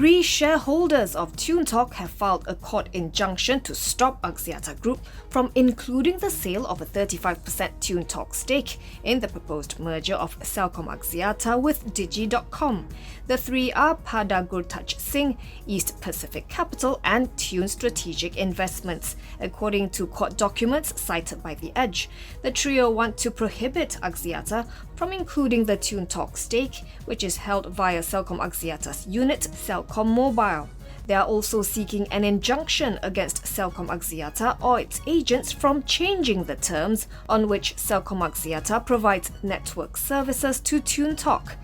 3 shareholders of TuneTalk have filed a court injunction to stop Axiata Group from including the sale of a 35% TuneTalk stake in the proposed merger of Celcom-Axiata with Digi.com. The 3 are Pada Gurtaj Singh, East Pacific Capital and Tune Strategic Investments. According to court documents cited by The Edge, the trio want to prohibit Axiata from including the TuneTalk stake, which is held via Celcom-Axiata's unit Celcom Mobile. They are also seeking an injunction against Celcom-Axiata or its agents from changing the terms on which Celcom-Axiata provides network services to TuneTalk.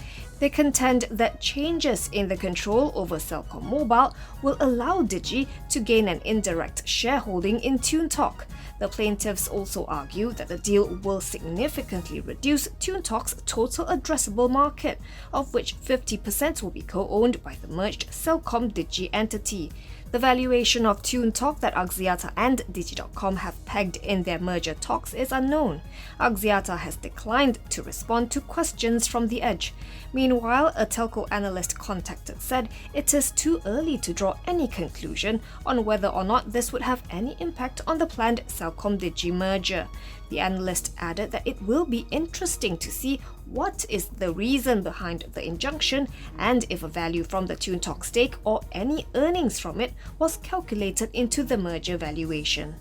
They contend that changes in the control over Celcom Mobile will allow Digi to gain an indirect shareholding in TuneTalk. The plaintiffs also argue that the deal will significantly reduce TuneTalk's total addressable market, of which 50% will be co-owned by the merged Celcom-Digi entity. The valuation of TuneTalk that Axiata and Digi.com have pegged in their merger talks is unknown. Axiata has declined to respond to questions from The Edge. Meanwhile, a telco analyst contacted said it is too early to draw any conclusion on whether or not this would have any impact on the planned Celcom-Digi merger. The analyst added that it will be interesting to see what is the reason behind the injunction and if a value from the TuneTalk stake or any earnings from it was calculated into the merger valuation.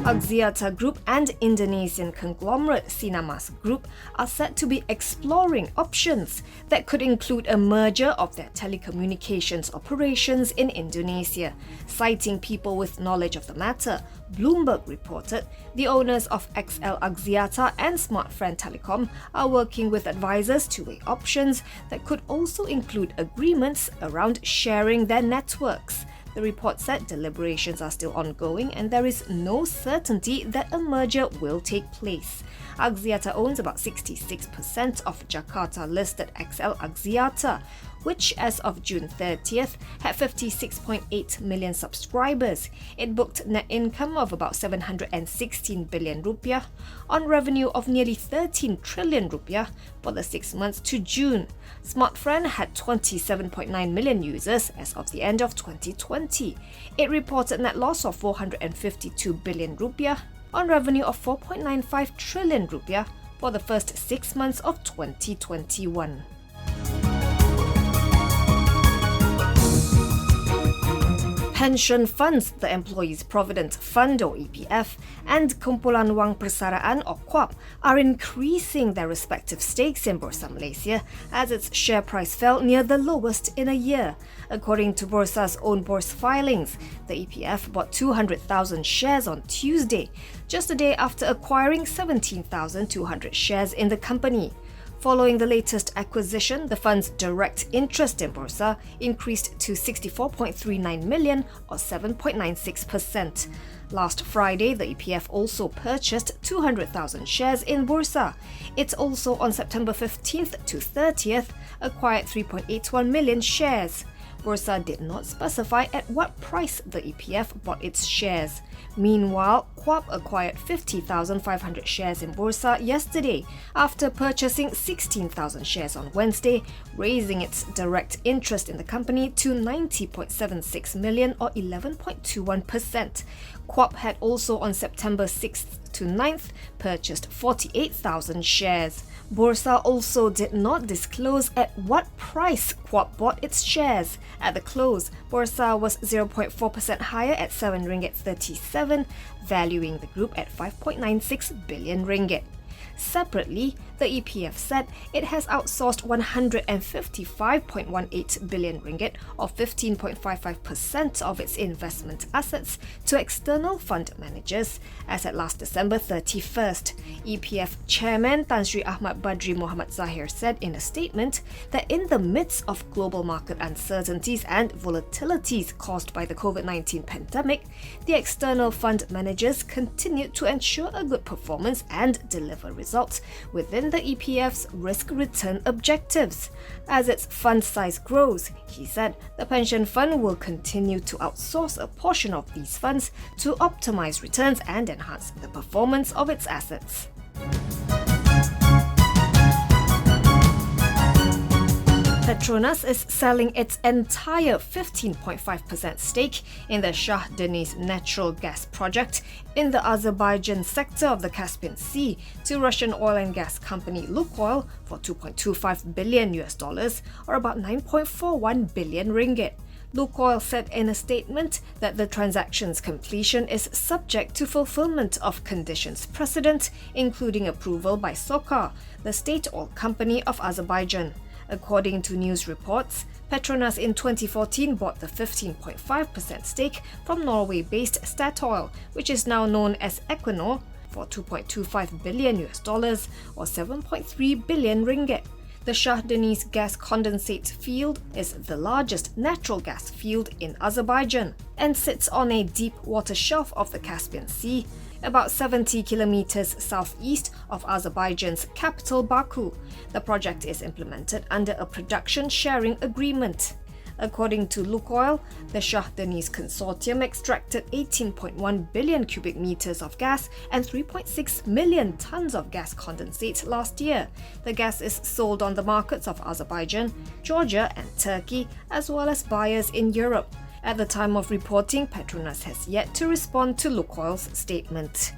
Axiata Group and Indonesian conglomerate Sinamas Group are said to be exploring options that could include a merger of their telecommunications operations in Indonesia. Citing people with knowledge of the matter, Bloomberg reported the owners of XL Axiata and Smartfren Telecom are working with advisors to weigh options that could also include agreements around sharing their networks. The report said deliberations are still ongoing and there is no certainty that a merger will take place. Axiata owns about 66% of Jakarta-listed XL Axiata, which as of June 30th had 56.8 million subscribers. It booked net income of about 716 billion rupiah on revenue of nearly 13 trillion rupiah for the 6 months to June. Smartfren had 27.9 million users as of the end of 2020. It reported net loss of 452 billion rupiah on revenue of 4.95 trillion rupiah for the first 6 months of 2021. Pension funds, the Employees Provident Fund or EPF, and Kumpulan Wang Persaraan or KWAP are increasing their respective stakes in Bursa Malaysia as its share price fell near the lowest in a year. According to Bursa's own bourse filings, the EPF bought 200,000 shares on Tuesday, just a day after acquiring 17,200 shares in the company. Following the latest acquisition, the fund's direct interest in Bursa increased to 64.39 million or 7.96%. Last Friday, the EPF also purchased 200,000 shares in Bursa. It also on September 15th to 30th acquired 3.81 million shares. Bursa did not specify at what price the EPF bought its shares. Meanwhile, KWAP acquired 50,500 shares in Bursa yesterday after purchasing 16,000 shares on Wednesday, raising its direct interest in the company to 90.76 million or 11.21%. KWAP had also on September 6th to 9th purchased 48,000 shares. Bursa also did not disclose at what price KWAP bought its shares. At the close, Bursa was 0.4% higher at 7 ringgit 37, valuing the group at 5.96 billion ringgit. Separately, the EPF said it has outsourced 155.18 billion ringgit or 15.55% of its investment assets to external fund managers as at last December 31st. EPF Chairman Tan Sri Ahmad Badri Mohamad Zahir said in a statement that in the midst of global market uncertainties and volatilities caused by the COVID-19 pandemic, the external fund managers continued to ensure a good performance and deliver results within the EPF's risk-return objectives. As its fund size grows, he said the pension fund will continue to outsource a portion of these funds to optimize returns and enhance the performance of its assets. Petronas is selling its entire 15.5% stake in the Shah Deniz natural gas project in the Azerbaijan sector of the Caspian Sea to Russian oil and gas company Lukoil for $2.25 billion or about 9.41 billion ringgit. Lukoil said in a statement that the transaction's completion is subject to fulfillment of conditions precedent, including approval by SOCAR, the state oil company of Azerbaijan. According to news reports, Petronas in 2014 bought the 15.5% stake from Norway-based Statoil, which is now known as Equinor, for $2.25 billion or 7.3 billion ringgit. The Shah Deniz gas condensate field is the largest natural gas field in Azerbaijan and sits on a deep water shelf of the Caspian Sea, about 70 kilometers southeast of Azerbaijan's capital Baku. The project is implemented under a production sharing agreement. According to Lukoil, the Shah Deniz consortium extracted 18.1 billion cubic meters of gas and 3.6 million tons of gas condensate last year. The gas is sold on the markets of Azerbaijan, Georgia and Turkey, as well as buyers in Europe. At the time of reporting, Petronas has yet to respond to Lukoil's statement.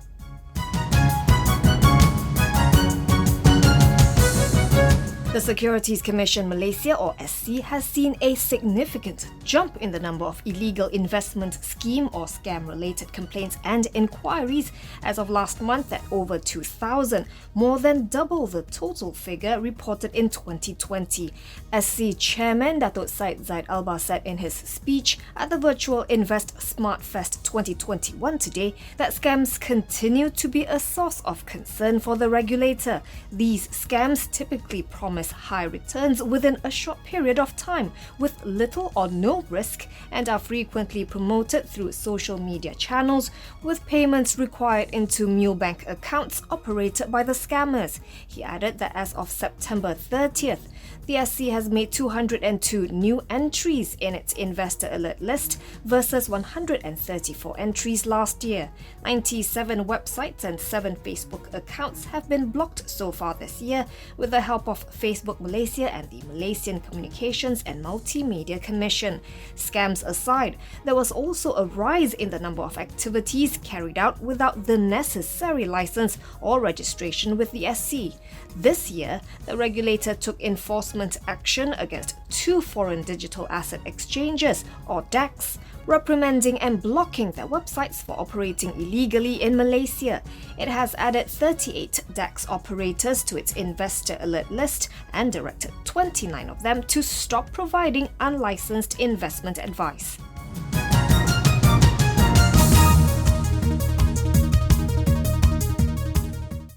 The Securities Commission Malaysia, or SC, has seen a significant jump in the number of illegal investment scheme or scam-related complaints and inquiries as of last month at over 2,000, more than double the total figure reported in 2020. SC Chairman Datuk Syed Zaid Alba said in his speech at the virtual Invest Smart Fest 2021 today that scams continue to be a source of concern for the regulator. These scams typically promise high returns within a short period of time with little or no risk and are frequently promoted through social media channels with payments required into mule bank accounts operated by the scammers. He added that as of September 30th, the SC has made 202 new entries in its investor alert list versus 134 entries last year. 97 websites and 7 Facebook accounts have been blocked so far this year with the help of Facebook Malaysia and the Malaysian Communications and Multimedia Commission. Scams aside, there was also a rise in the number of activities carried out without the necessary license or registration with the SC. This year, the regulator took enforcement action against 2 foreign digital asset exchanges, or DAX, reprimanding and blocking their websites for operating illegally in Malaysia. It has added 38 DAX operators to its investor alert list and directed 29 of them to stop providing unlicensed investment advice.